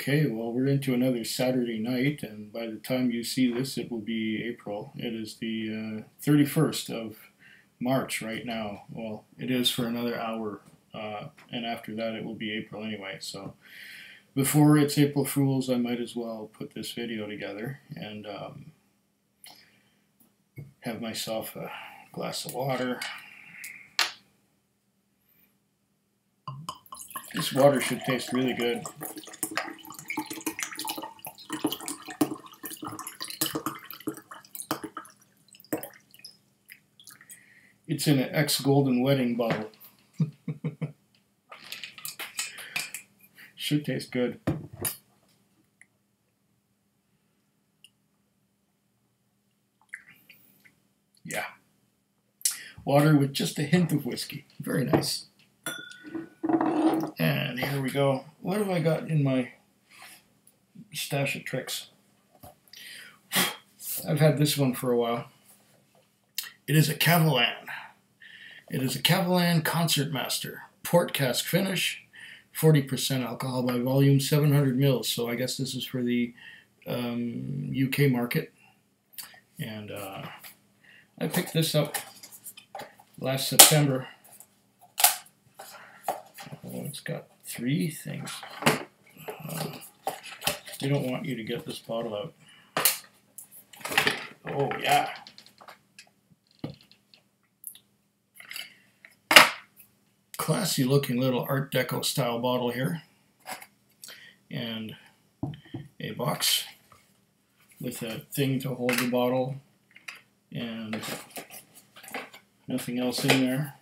Okay, well, we're into another Saturday night, and by the time you see this, it will be April. It is the 31st of March right now. Well, it is for another hour, and after that, it will be April anyway. So before it's April Fool's, I might as well put this video together and have myself a glass of water. This water should taste really good. It's in an ex-Golden Wedding bottle. Should taste good. Yeah. Water with just a hint of whiskey. Very nice. And here we go. What have I got in my stash of tricks? I've had this one for a while. It is a Kavalan. It is a Kavalan Concertmaster. Port cask finish, 40% alcohol by volume, 700 mils. So I guess this is for the UK market. And I picked this up last September. Oh, it's got 3 things. They don't want you to get this bottle out. Oh, yeah. Classy looking little Art Deco style bottle here. And a box with a thing to hold the bottle. And nothing else in there.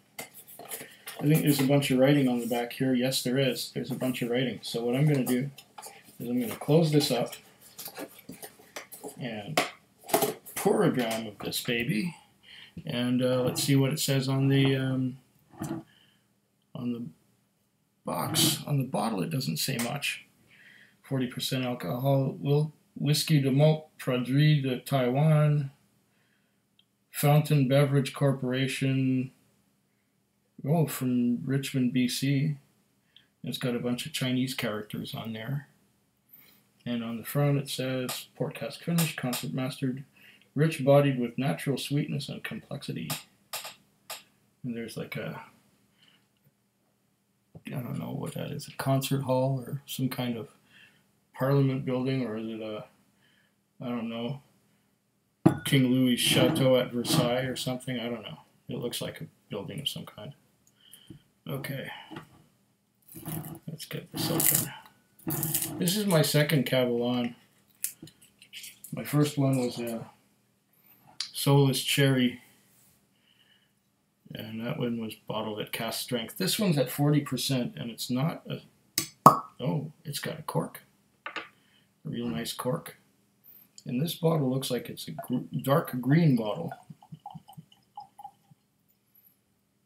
I think there's a bunch of writing on the back here. Yes, there is. There's a bunch of writing. So what I'm going to do is I'm going to close this up and pour a dram of this baby. And let's see what it says on the box. On the bottle, it doesn't say much. 40% alcohol. Whiskey de Malt Taiwanese Taiwan. Fountain Beverage Corporation. Oh, from Richmond, BC. It's got a bunch of Chinese characters on there. And on the front it says, port cask finish, concert mastered, rich bodied with natural sweetness and complexity. And there's like a, I don't know what that is, a concert hall or some kind of parliament building, or is it a, I don't know, King Louis' chateau at Versailles or something? I don't know. It looks like a building of some kind. Okay, let's get this open. This is my second Kavalan. My first one was a Soulless Cherry, and that one was bottled at cask strength. This one's at 40%, and it's not a, oh, it's got a cork, a real nice cork. And this bottle looks like it's a dark green bottle.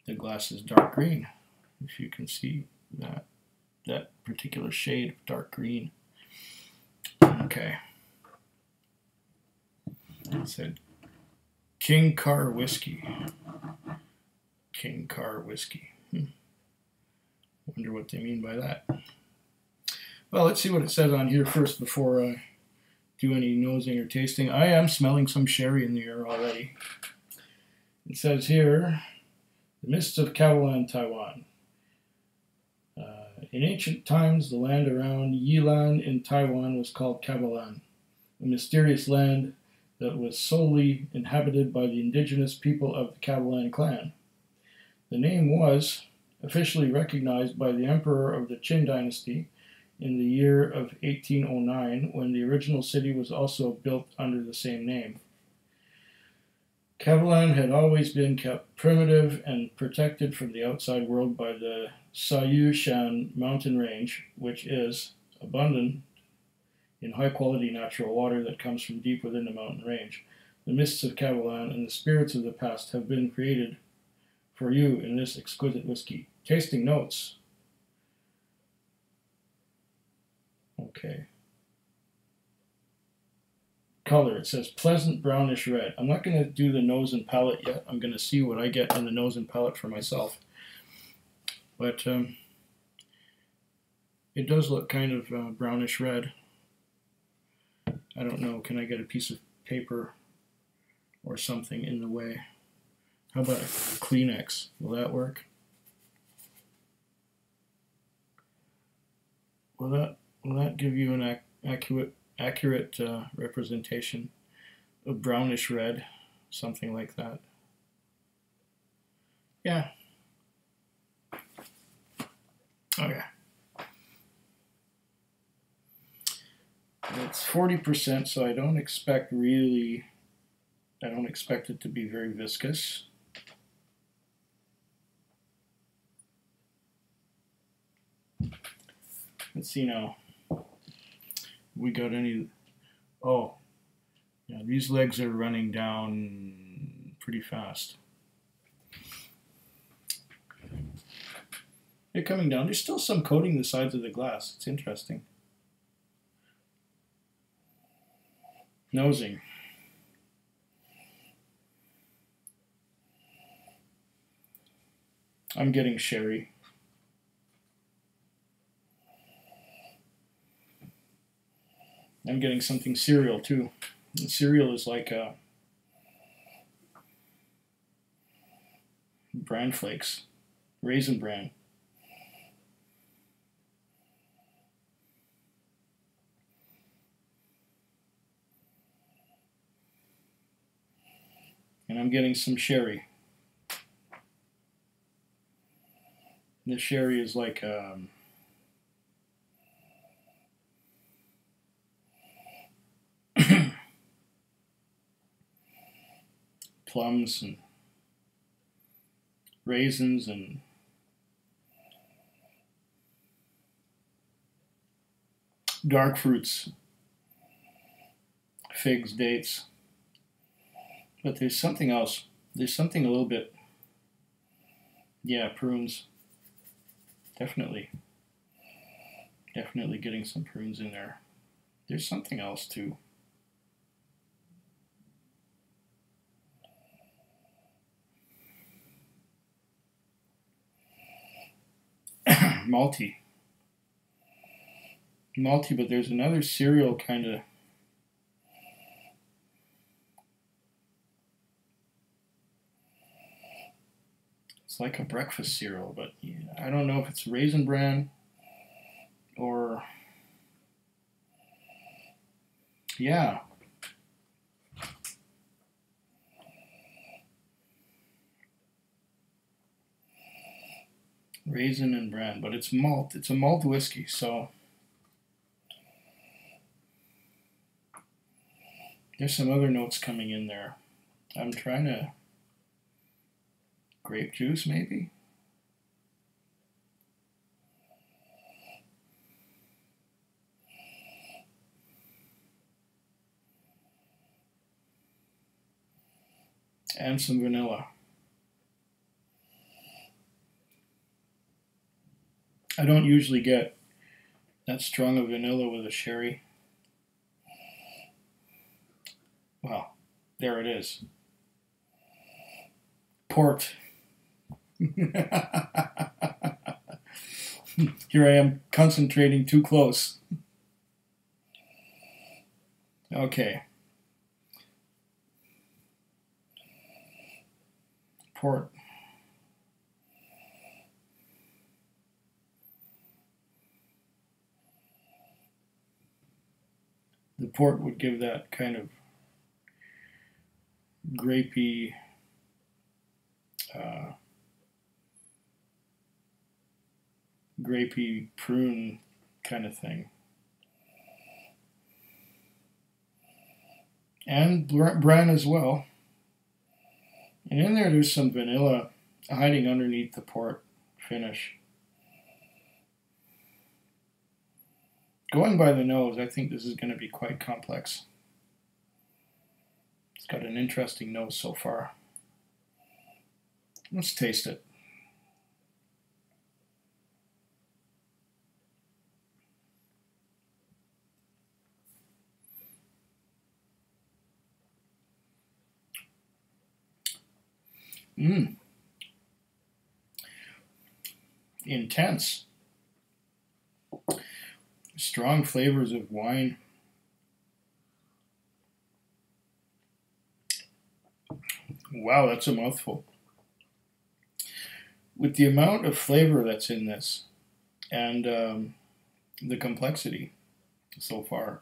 The glass is dark green, if you can see that particular shade of dark green. Okay. It said King Car Whiskey. King Car Whiskey. Wonder what they mean by that. Well, let's see what it says on here first before I do any nosing or tasting. I am smelling some sherry in the air already. It says here, the mists of Kavalan, Taiwan. In ancient times, the land around Yilan in Taiwan was called Kavalan, a mysterious land that was solely inhabited by the indigenous people of the Kavalan clan. The name was officially recognized by the emperor of the Qin dynasty in the year of 1809, when the original city was also built under the same name. Kavalan had always been kept primitive and protected from the outside world by the Sayushan mountain range, which is abundant in high-quality natural water that comes from deep within the mountain range. The mists of Kavalan and the spirits of the past have been created for you in this exquisite whiskey. Tasting notes. Okay. Color, it says pleasant brownish red. I'm not going to do the nose and palate yet. I'm going to see what I get in the nose and palate for myself. But It does look kind of brownish red. I don't know, can I get a piece of paper or something in the way? How about a Kleenex? Will that work? Will that give you an accurate representation of brownish red, something like that? Yeah. Okay. It's 40%, so I don't expect it to be very viscous. Let's see now. We got any? Oh, yeah, these legs are running down pretty fast. They're coming down. There's still some coating the sides of the glass. It's interesting. Nosing. I'm getting sherry. I'm getting something cereal too. And cereal is like bran flakes, raisin bran. And I'm getting some sherry. The sherry is like plums and raisins and dark fruits, figs, dates. But there's something else. There's something a little bit, yeah, prunes. Definitely getting some prunes in there. There's something else too. Malty, but there's another cereal kind of. It's like a breakfast cereal, but yeah, I don't know if it's raisin bran or, yeah. Raisin and bran, but it's malt. It's a malt whiskey, so there's some other notes coming in there. I'm trying to, grape juice maybe? And some vanilla. I don't usually get that strong of vanilla with a sherry. Well, there it is. Port. Here I am concentrating too close. Okay. Port. The port would give that kind of grapey, grapey prune kind of thing. And bran as well. And in there, there's some vanilla hiding underneath the port finish. Going by the nose, I think this is going to be quite complex. It's got an interesting nose so far. Let's taste it. Intense. Strong flavors of wine. Wow, that's a mouthful. With the amount of flavor that's in this and the complexity so far,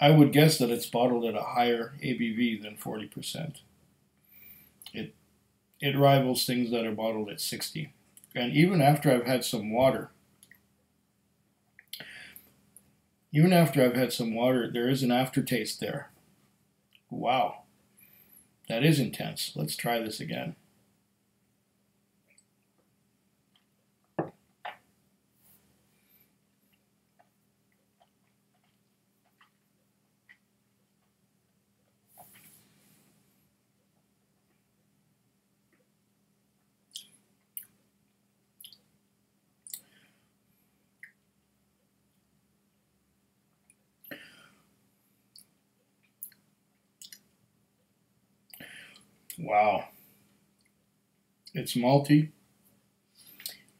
I would guess that it's bottled at a higher ABV than 40%. It rivals things that are bottled at 60. And even after I've had some water, there is an aftertaste there. Wow, that is intense. Let's try this again. Wow. It's malty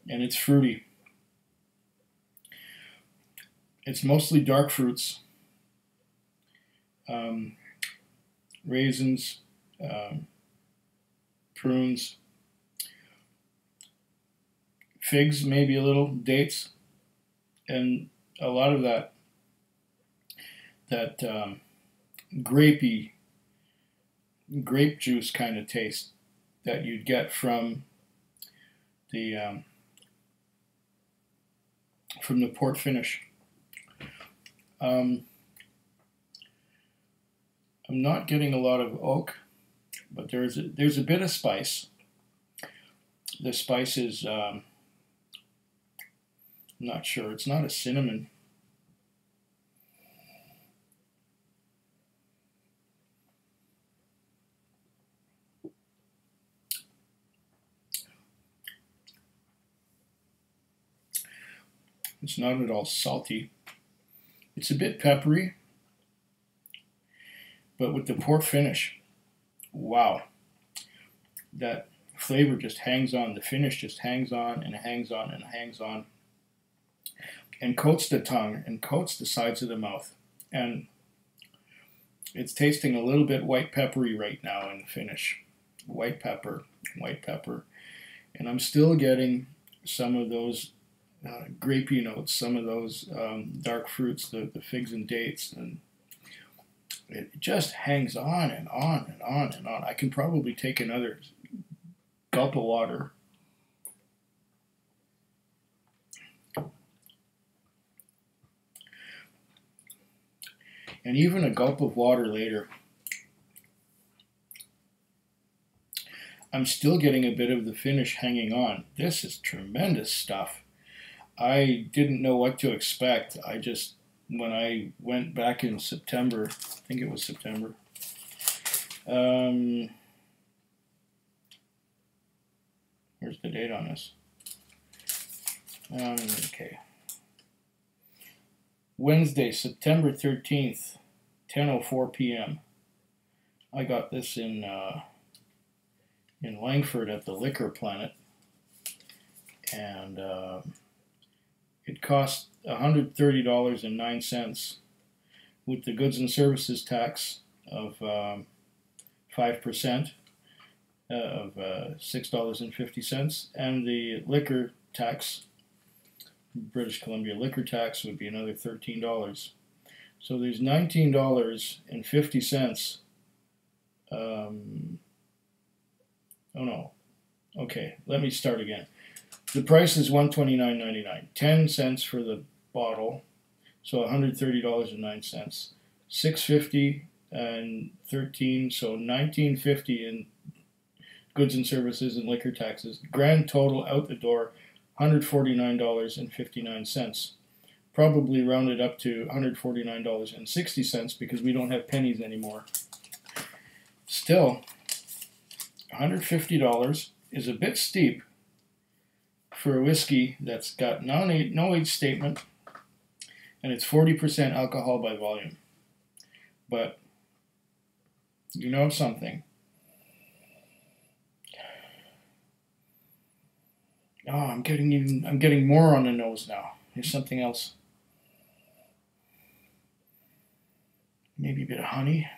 and it's fruity. It's mostly dark fruits, raisins, prunes, figs, maybe a little, dates, and a lot of that grapey, grape juice kind of taste that you'd get from the port finish. I'm not getting a lot of oak, but there's a bit of spice. The spice is I'm not sure. It's not a cinnamon. It's not at all salty. It's a bit peppery, but with the port finish, wow, that flavor just hangs on. The finish just hangs on and hangs on and hangs on, and coats the tongue and coats the sides of the mouth. And it's tasting a little bit white peppery right now in the finish. White pepper. And I'm still getting some of those grapey notes, some of those dark fruits, the figs and dates, and it just hangs on and on and on and on. I can probably take another gulp of water. And even a gulp of water later, I'm still getting a bit of the finish hanging on. This is tremendous stuff. I didn't know what to expect. When I went back in September, I think it was September, where's the date on this? Okay. Wednesday, September 13th, 10:04 p.m. I got this in Langford at the Liquor Planet, and it cost $130.09 with the goods and services tax of 5% of $6.50, and the liquor tax, British Columbia liquor tax, would be another $13. So there's $19.50. Oh no. Okay, let me start again. The price is $129.99. 10 cents for the bottle, so $130.09. $6.50 and 13, so $19.50 in goods and services and liquor taxes. Grand total out the door, $149.59. Probably rounded up to $149.60 because we don't have pennies anymore. Still, $150 is a bit steep for a whiskey that's got no age statement, and it's 40% alcohol by volume. But you know something. Oh, I'm getting more on the nose now. Here's something else. Maybe a bit of honey.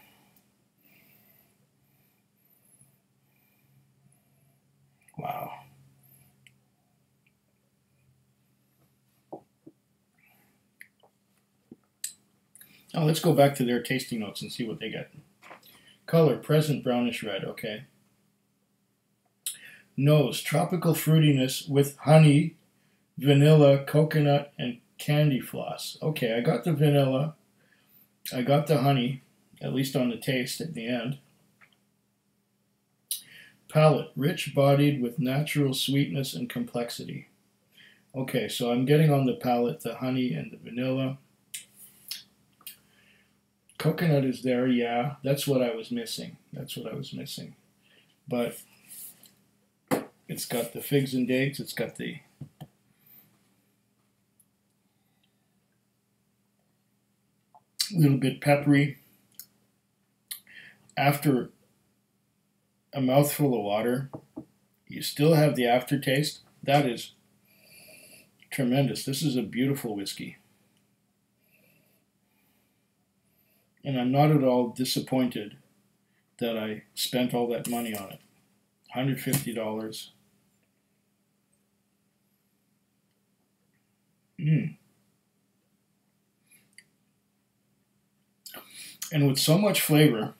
Wow. Oh, let's go back to their tasting notes and see what they get. Color, present brownish red, okay. Nose, tropical fruitiness with honey, vanilla, coconut, and candy floss. Okay, I got the vanilla. I got the honey, at least on the taste at the end. Palate, rich bodied with natural sweetness and complexity. Okay, so I'm getting on the palate the honey and the vanilla. Coconut is there, yeah. That's what I was missing. That's what I was missing. But it's got the figs and dates. It's got the little bit peppery. After a mouthful of water, you still have the aftertaste. That is tremendous. This is a beautiful whiskey. And I'm not at all disappointed that I spent all that money on it. $150. And with so much flavor,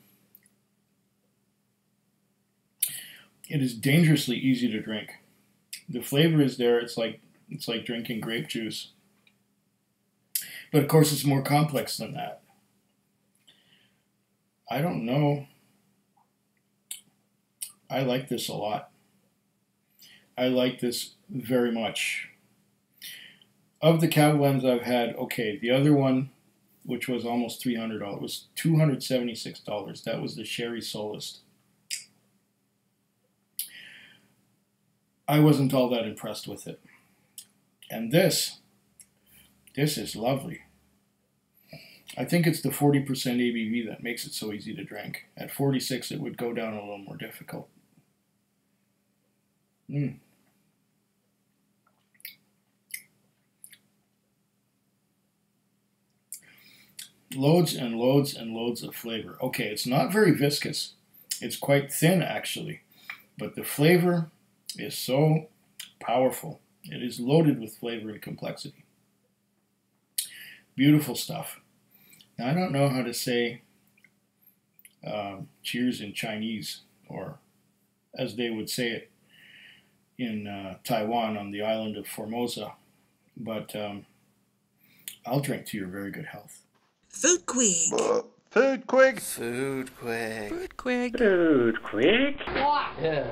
it is dangerously easy to drink. The flavor is there. It's like drinking grape juice. But of course, it's more complex than that. I don't know. I like this a lot. I like this very much. Of the Kavalans I've had, okay, the other one, which was almost $300, was $276. That was the Sherry Solist. I wasn't all that impressed with it. And this is lovely. I think it's the 40% ABV that makes it so easy to drink. At 46, it would go down a little more difficult. Loads and loads and loads of flavor. Okay, it's not very viscous. It's quite thin, actually. But the flavor is so powerful. It is loaded with flavor and complexity. Beautiful stuff. Now, I don't know how to say cheers in Chinese, or as they would say it in Taiwan on the island of Formosa, but I'll drink to your very good health. Food quick. Food quick. Food quick. Food quick. Food quick. Yeah.